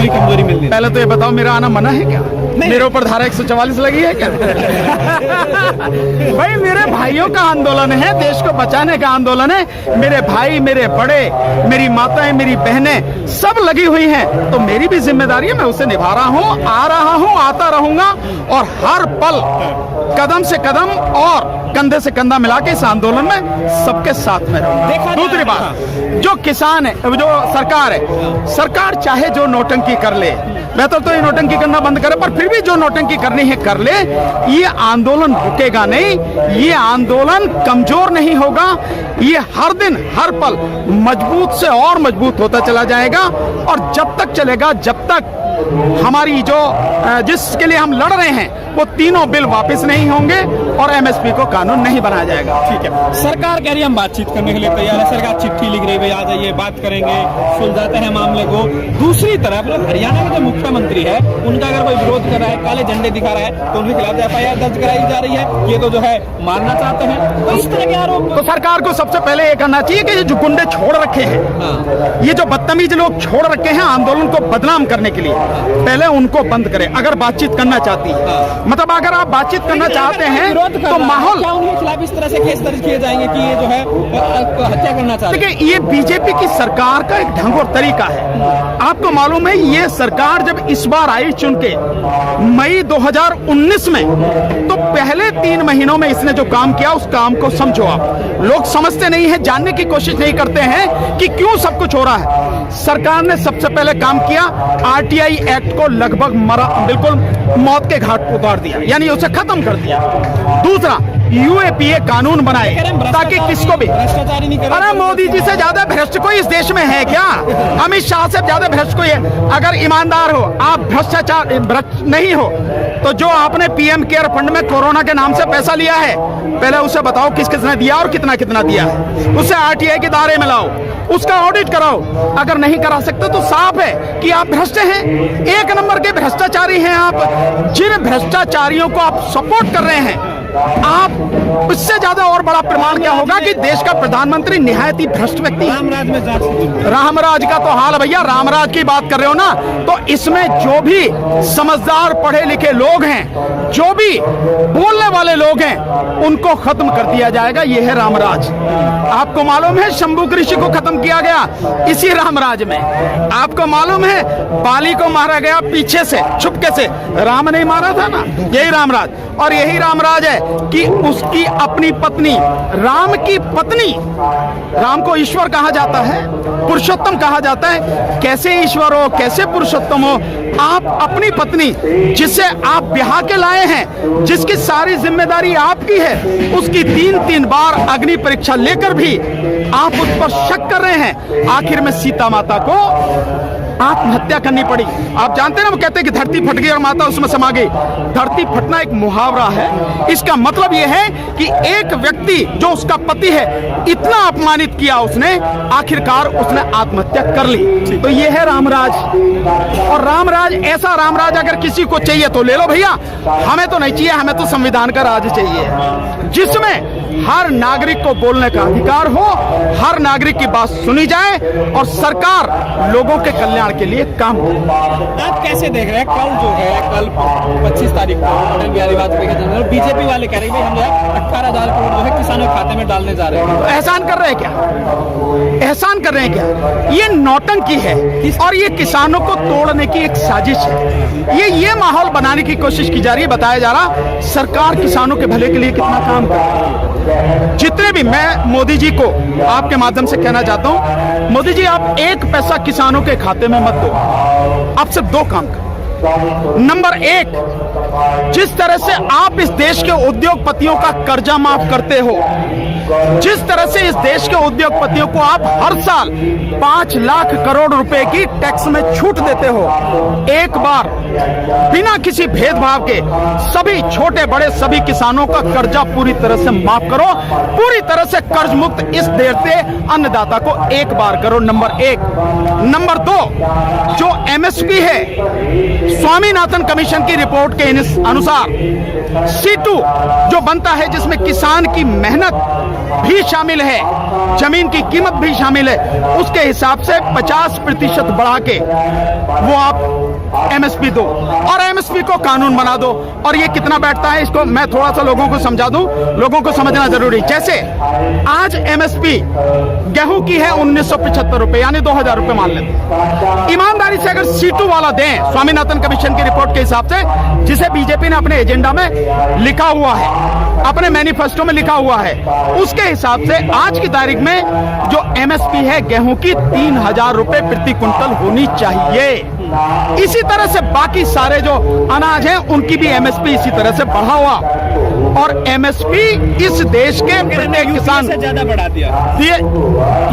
कोई कमजोरी मिलनी। पहले तो ये बताओ, मेरा आना मना है क्या? मेरे ऊपर धारा 144 लगी है क्या? भाई मेरे भाइयों का आंदोलन है, देश को बचाने का आंदोलन है। मेरे भाई, मेरे बड़े, मेरी माताएं, मेरी बहनें सब लगी हुई हैं, तो मेरी भी जिम्मेदारी है, मैं उसे निभा रहा हूं, आ रहा हूं, आता रहूंगा और हर पल कदम से कदम और कंधे से कंधा मिला के इस आंदोलन में सबके साथ में रहूंगा। दूसरी बात, जो किसान है, जो सरकार है, सरकार चाहे जो नौटंकी कर ले, बेहतर तो ये नौटंकी करना बंद करे, पर फिर भी जो नौटंकी करनी है कर ले। ये आंदोलन रुकेगा नहीं, ये आंदोलन कमजोर नहीं होगा, ये हर दिन हर पल मजबूत से और मजबूत होता चला जाएगा। और जब तक चलेगा, जब तक हमारी जो जिसके लिए हम लड़ रहे हैं वो तीनों बिल वापस नहीं होंगे और एमएसपी को कानून नहीं बनाया जाएगा। ठीक है, सरकार कह रही है हम बातचीत करने के लिए तैयार है, सरकार चिट्ठी लिख रही है, आ जाइए बात करेंगे, सुलझाते हैं मामले को। दूसरी तरफ हरियाणा के जो मुख्यमंत्री है उनका अगर कोई विरोध कर रहा है, काले झंडे दिखा रहा है, तो उनके खिलाफ एफआईआर दर्ज कराई जा रही है, ये तो जो है मारना चाहते हैं। तो इस तरह के आरोप तो सरकार को सबसे पहले ये करना चाहिए कि ये जो गुंडे छोड़ रखे हैं, ये जो बदतमीज लोग छोड़ रखे हैं आंदोलन को बदनाम करने के लिए, पहले उनको बंद करें। अगर बातचीत करना चाहती है, मतलब अगर आप बातचीत करना चाहते हैं तो माहौल, क्या उनके खिलाफ इस तरह से केस दर्ज किए जाएंगे कि ये जो है हत्या करना चाहते हैं? देखिए, ये बीजेपी की सरकार का एक ढंग और तरीका है। आपको मालूम है, ये सरकार जब इस बार आई चुन के मई 2019 में, तो पहले 3 महीनों में इसने जो काम किया उस काम को समझो आप। लोग समझते नहीं है, जानने की कोशिश नहीं करते हैं कि क्यों सब कुछ हो रहा है। सरकार ने सबसे पहले काम किया, आरटीआई एक्ट को लगभग बिल्कुल मौत के घाट पर उतार दिया, यानी उसे खत्म कर दिया। दूसरा, यूएपीए कानून बनाए ताकि किसको भी, भ्रष्टाचारी नहीं कर। अरे मोदी जी से ज्यादा भ्रष्ट कोई इस देश में है क्या? अमित शाह से ज्यादा भ्रष्ट कोई है? अगर ईमानदार हो आप, भ्रष्टाचार भ्रष्ट नहीं हो, तो जो आपने पीएम केयर फंड में कोरोना के नाम से पैसा लिया है, पहले उसे बताओ किस किसने दिया और कितना कितना दिया है। उसे आरटीआई के दायरे में लाओ, उसका ऑडिट कराओ। अगर नहीं करा सकते तो साफ है कि आप भ्रष्ट हैं, एक नंबर के भ्रष्टाचारी हैं आप। जिन भ्रष्टाचारियों को आप सपोर्ट कर रहे हैं, आप इससे ज्यादा और बड़ा प्रमाण क्या होगा कि देश का प्रधानमंत्री निहायत ही भ्रष्ट व्यक्ति है। रामराज में जांच, रामराज का तो हाल, भैया रामराज की बात कर रहे हो ना, तो इसमें जो भी समझदार पढ़े लिखे लोग हैं, जो भी बोलने वाले लोग हैं, उनको खत्म कर दिया जाएगा। यह है रामराज। आपको मालूम है शंभू ऋषि को खत्म किया गया इसी रामराज में। आपको मालूम है बाली को मारा गया पीछे से, छुपके से, राम ने मारा था ना, यही रामराज। और यही रामराज है कि उसकी अपनी पत्नी, राम की पत्नी, राम को ईश्वर कहा जाता है, पुरुषोत्तम कहा जाता है। कैसे ईश्वर हो, कैसे पुरुषोत्तम हो? आप अपनी पत्नी, जिसे आप ब्याह के लाए हैं, जिसकी सारी जिम्मेदारी आपकी है, उसकी 3-3 बार अग्नि परीक्षा लेकर भी आप उस पर शक कर रहे हैं। आखिर में सीता माता को आत्महत्या करनी पड़ी। आप जानते हैं ना, वो कहते हैं कि धरती फट गई और माता उसमें समा गई। धरती फटना एक मुहावरा है। इसका मतलब यह है कि एक व्यक्ति जो उसका पति है, इतना अपमानित किया उसने, आखिरकार उसने आत्महत्या कर ली। तो यह है रामराज। और रामराज, ऐसा रामराज अगर किसी को चाहिए तो ले लो भैया, हमें तो नहीं चाहिए। हमें तो संविधान का राज चाहिए, जिसमें हर नागरिक को बोलने का अधिकार हो, हर नागरिक की बात सुनी जाए और सरकार लोगों के कल्याण के लिए काम हो। आप कैसे देख रहे हैं? कल जो है, कल 25 तारीख को अटल बिहारी वाजपेयी का जन्मदिन, बीजेपी वाले कह रहे हैं हम जो है 18,000 करोड़ जो है किसानों के खाते में डालने जा रहे हैं। एहसान कर रहे हैं क्या? एहसान कर रहे हैं क्या? ये नौटंकी है और ये किसानों को तोड़ने की एक साजिश है। ये माहौल बनाने की कोशिश की जा रही है। बताया जा रहा सरकार किसानों के भले के लिए कितना काम कर रही है। जितने भी, मैं मोदी जी को आपके माध्यम से कहना चाहता हूं, मोदी जी आप 1 पैसा किसानों के खाते में मत दो, आप सिर्फ 2 काम करो। नंबर 1, जिस तरह से आप इस देश के उद्योगपतियों का कर्जा माफ करते हो, जिस तरह से इस देश के उद्योगपतियों को आप हर साल 5 लाख करोड़ रुपए की टैक्स में छूट देते हो, एक बार बिना किसी भेदभाव के सभी छोटे बड़े सभी किसानों का कर्जा पूरी तरह से माफ करो। पूरी तरह से कर्ज मुक्त इस देश से अन्नदाता को एक बार करो। नंबर 1। नंबर 2, जो एमएसपी है, स्वामीनाथन कमीशन की रिपोर्ट के अनुसार C2 जो बनता है, जिसमें किसान की मेहनत भी शामिल है, जमीन की कीमत भी शामिल है, उसके हिसाब से 50% बढ़ा के वो आप एमएसपी दो और एमएसपी को कानून बना दो। और ये कितना बैठता है, इसको मैं थोड़ा सा लोगों को समझा दूं, लोगों को समझना जरूरी। जैसे आज एमएसपी गेहूं की है 1975 रुपए, यानी 2000 रुपए मान लेते। ईमानदारी से अगर C2 वाला दें, स्वामीनाथन कमीशन की रिपोर्ट के हिसाब से, जिसे बीजेपी ने अपने एजेंडा में लिखा हुआ है, अपने मैनिफेस्टो में लिखा हुआ है, उसके हिसाब से आज की तारीख में जो एमएसपी है गेहूं की 3000 रुपए प्रति क्विंटल होनी चाहिए। इसी तरह से बाकी सारे जो अनाज हैं उनकी भी एमएसपी इसी तरह से बढ़ा हुआ। और एमएसपी इस देश के प्रत्येक किसान से ज्यादा बढ़ा दिया,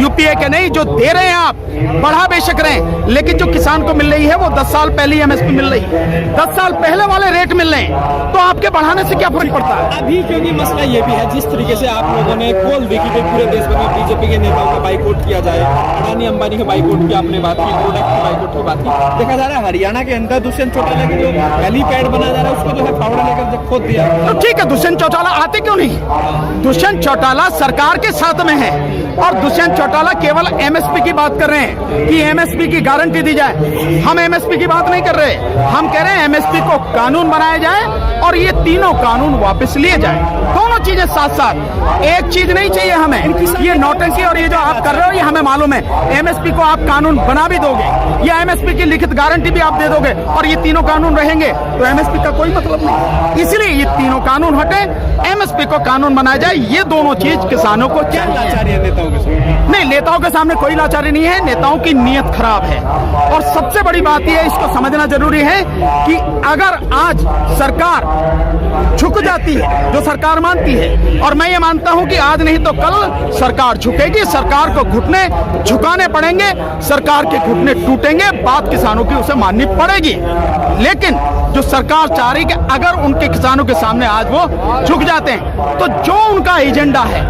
यूपीए के नहीं, जो दे रहे हैं आप बढ़ा बेशक रहे हैं, लेकिन जो किसान को मिल रही है वो 10 साल पहले एमएसपी मिल रही है, 10 साल पहले वाले रेट मिल रहे हैं, तो आपके बढ़ाने से क्या फर्क पड़ता है? अभी क्योंकि मसला ये भी है, जिस तरीके से आप लोगों ने बोल दी कि भाई पूरे देश भर में बीजेपी के नेताओं का बाइकआउट किया जाए, अडानी अंबानी का बाइकआउट की आपने बात की, प्रोडक्ट की बाइकआउट की बात की, देखा जा रहा है हरियाणा के अंदर दुष्यंत चौटाला की जो हेलीपैड बनाया जा रहा है उसको जो है फावड़ा लेकर खोद दिया। तो ठीक है, दुष्यंत चौटाला आते क्यों नहीं? दुष्यंत चौटाला सरकार के साथ में है और दुष्यंत चौटाला केवल एमएसपी की बात कर रहे हैं कि एमएसपी की गारंटी दी जाए। हम एमएसपी की बात नहीं कर रहे, हम कह रहे हैं एमएसपी को कानून बनाया जाए और ये तीनों कानून वापस लिए जाए, दोनों चीजें साथ साथ। एक चीज नहीं चाहिए हमें, ये नौटंकी और ये जो आप कर रहे हो ये हमें मालूम है। एमएसपी को आप कानून बना भी दोगे या एमएसपी की लिखित गारंटी भी आप दे दोगे और ये तीनों कानून रहेंगे तो एमएसपी का कोई मतलब नहीं। इसलिए ये तीनों कानून हटे, एमएसपी को कानून बनाया जाए, ये दोनों चीज किसानों को क्या लाचारी है नेताओं के सामने? नहीं, नेताओं के सामने कोई लाचारी नहीं है, नेताओं की नीयत खराब है। और सबसे बड़ी बात यह है, इसको समझना जरूरी है कि अगर आज सरकार झुक जाती है, जो सरकार मानती है, और मैं ये मानता हूं कि आज नहीं तो कल सरकार झुकेगी, सरकार को घुटने झुकाने पड़ेंगे, सरकार के घुटने टूटेंगे, बात किसानों की उसे माननी पड़ेगी। लेकिन जो सरकार चाह रही कि अगर उनके किसानों के सामने आज वो झुक जाते हैं तो जो उनका एजेंडा है,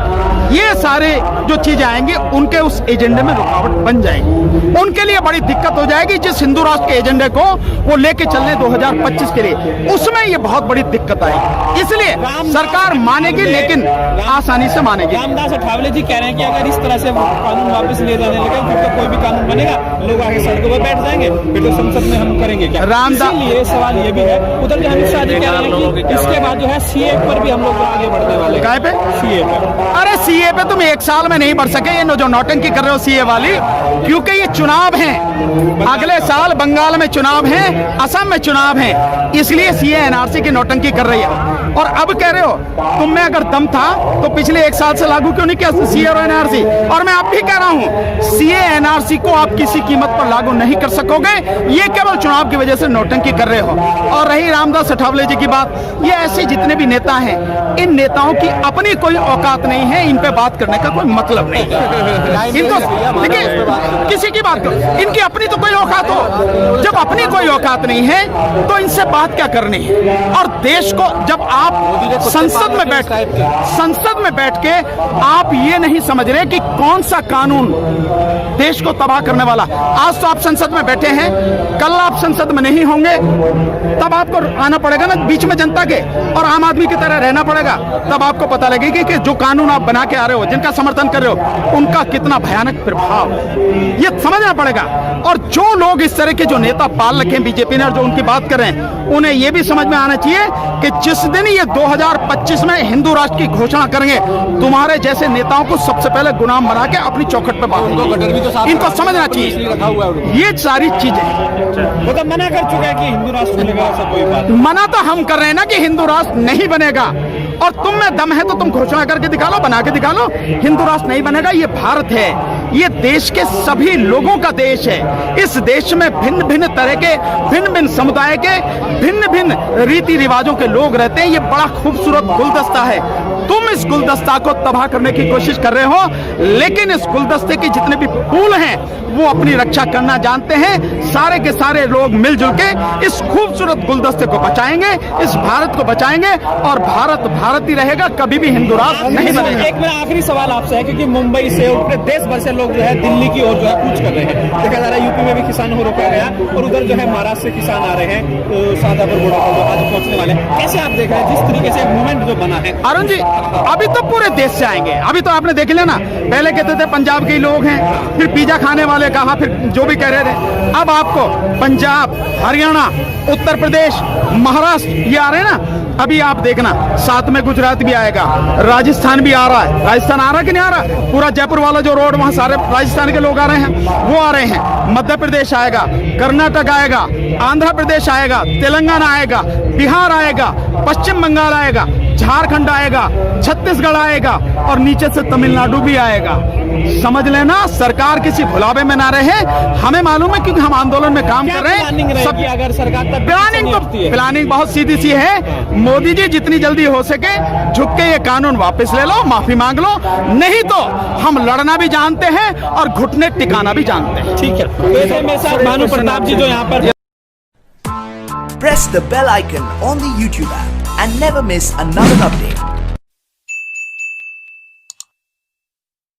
ये सारे जो चीजें आएंगी उनके उस एजेंडे में रुकावट बन जाएगी, उनके लिए बड़ी दिक्कत हो जाएगी। जिस हिंदू राष्ट्र के एजेंडे को वो लेके चलने 2025 के लिए, उसमें ये बहुत बड़ी दिक्कत आएगी। इसलिए सरकार मानेगी लेकिन आसानी से मानेगी। रामदास अठावले जी कह रहे हैं कि अगर इस तरह से वो कानून वापस ले जाने लगे फिर तो कोई भी कानून बनेगा, लोग आगे सड़कों पर बैठ जाएंगे, फिर तो संसद में हम करेंगे क्या? रामदास, ये सवाल ये भी है। उधर जो अमित शाह जी कह रहे हैं कि इसके बाद जो है सीए पर भी हम लोग आगे बढ़ने वाले। काय पे? सीए पे। अरे सीए पे तुम 1 साल में नहीं बढ़ सके, ये जो नौटंकी कर रहे हो सीए वाली, क्योंकि ये चुनाव है, अगले साल बंगाल में चुनाव है, असम में चुनाव है, इसलिए सीए एनआरसी की नौटंकी कर रही है। और अब कह रहे हो तुम में अगर दम था तो पिछले 1 साल से लागू क्यों नहीं किया सीए और एनआरसी? और मैं अब भी कह रहा हूं सीए एनआरसी को आप किसी कीमत पर लागू नहीं कर सकोगे, ये केवल चुनाव की वजह से नौटंकी कर रहे हो। और रही रामदास अठावले जी की बात, ये ऐसे जितने भी नेता हैं, इन नेताओं की अपनी कोई औकात नहीं है, इन पे बात करने का कोई मतलब नहीं है। इनको देखिए, किसी की बात करो, इनकी अपनी तो कोई औकात हो, जब अपनी कोई औकात नहीं है तो इनसे बात क्या करनी है? और देश को जब आप संसद में बैठ के आप ये नहीं समझ रहे कि कौन सा कानून देश को तबाह करने वाला। आज तो आप संसद में बैठे हैं, कल आप संसद में नहीं होंगे, तब आपको आना पड़ेगा ना बीच में जनता के, और आम आदमी की तरह रहना पड़ेगा, तब आपको पता लगेगा कि जो कानून आप बना के आ रहे हो, जिनका समर्थन कर रहे हो, उनका कितना भयानक प्रभाव, ये समझना पड़ेगा। और जो लोग इस तरह के जो नेता पाल रखे हैं बीजेपी ने और जो उनकी बात कर रहे हैं, उन्हें यह भी समझ में आना चाहिए कि जिस दिन ये 2025 में हिंदू राष्ट्र की घोषणा करेंगे, तुम्हारे जैसे नेताओं को सबसे पहले गुलाम बना के अपनी चौखट पे बांधेंगे। इनको समझना चाहिए ये सारी चीजें। वो तो मना कर चुका है कि हिंदू राष्ट्र बनेगा, ऐसा कोई बात। मना तो हम कर रहे हैं ना कि हिंदू राष्ट्र नहीं बनेगा, और तुम में दम है तो तुम घोषणा करके दिखा लो, बना के दिखा लो। हिंदू राष्ट्र नहीं बनेगा, ये भारत है, ये देश के सभी लोगों का देश है। इस देश में भिन्न भिन्न तरह के, भिन्न भिन्न समुदाय के, भिन्न भिन्न रीति रिवाजों के लोग रहते हैं। ये बड़ा खूबसूरत गुलदस्ता है। तुम इस गुलदस्ता को तबाह करने की कोशिश कर रहे हो, लेकिन इस गुलदस्ते के जितने भी फूल हैं वो अपनी रक्षा करना जानते हैं। सारे के सारे लोग मिलजुल के इस खूबसूरत गुलदस्ते को बचाएंगे, इस भारत को बचाएंगे और भारत भारत ही रहेगा, कभी भी हिंदू राष्ट्र नहीं बनेगा। एक मेरा आखिरी सवाल आपसे है, क्योंकि मुंबई से और पूरे देश भर से लोग जो है दिल्ली की ओर जो है कूच कर रहे हैं। देखा जा रहा है यूपी में भी किसानों को रोका गया और उधर जो है महाराष्ट्र से किसान आ रहे हैं शादापुर बॉर्डर पर जो आज पहुंचने वाले हैं। कैसे आप देख रहे हैं जिस तरीके से मूवमेंट जो बना है? अरुण जी, अभी तो पूरे देश से आएंगे। अभी तो आपने देख लिया ना, पहले कहते थे पंजाब के ही लोग हैं, फिर पिज्जा खाने वाले कहा, फिर जो भी कह रहे थे। अब आपको पंजाब, हरियाणा, उत्तर प्रदेश, महाराष्ट्र ये आ रहे हैं ना। अभी आप देखना, साथ में गुजरात भी आएगा, राजस्थान भी आ रहा है। राजस्थान आ रहा है कि नहीं आ रहा? पूरा जयपुर वाला जो रोड, वहां सारे राजस्थान के लोग आ रहे हैं, वो आ रहे हैं। मध्य प्रदेश आएगा, कर्नाटक आएगा, आंध्र प्रदेश आएगा, तेलंगाना आएगा, बिहार आएगा, पश्चिम बंगाल आएगा, झारखंड आएगा, छत्तीसगढ़ आएगा और नीचे से तमिलनाडु भी आएगा। समझ लेना, सरकार किसी भुलावे में ना रहे। हमें मालूम है क्योंकि हम आंदोलन में काम कर रहे हैं। सब अगर सरकार तक प्लानिंग बहुत सीधी सी है। मोदी जी जितनी जल्दी हो सके झुक के ये कानून वापस ले लो, माफी मांग लो, नहीं तो हम लड़ना भी जानते हैं और घुटने टिकाना भी जानते हैं। ठीक है, तो ऐसे में साथ भानु प्रताप जी जो यहाँ पर Press the bell icon on the YouTube app and never miss another update.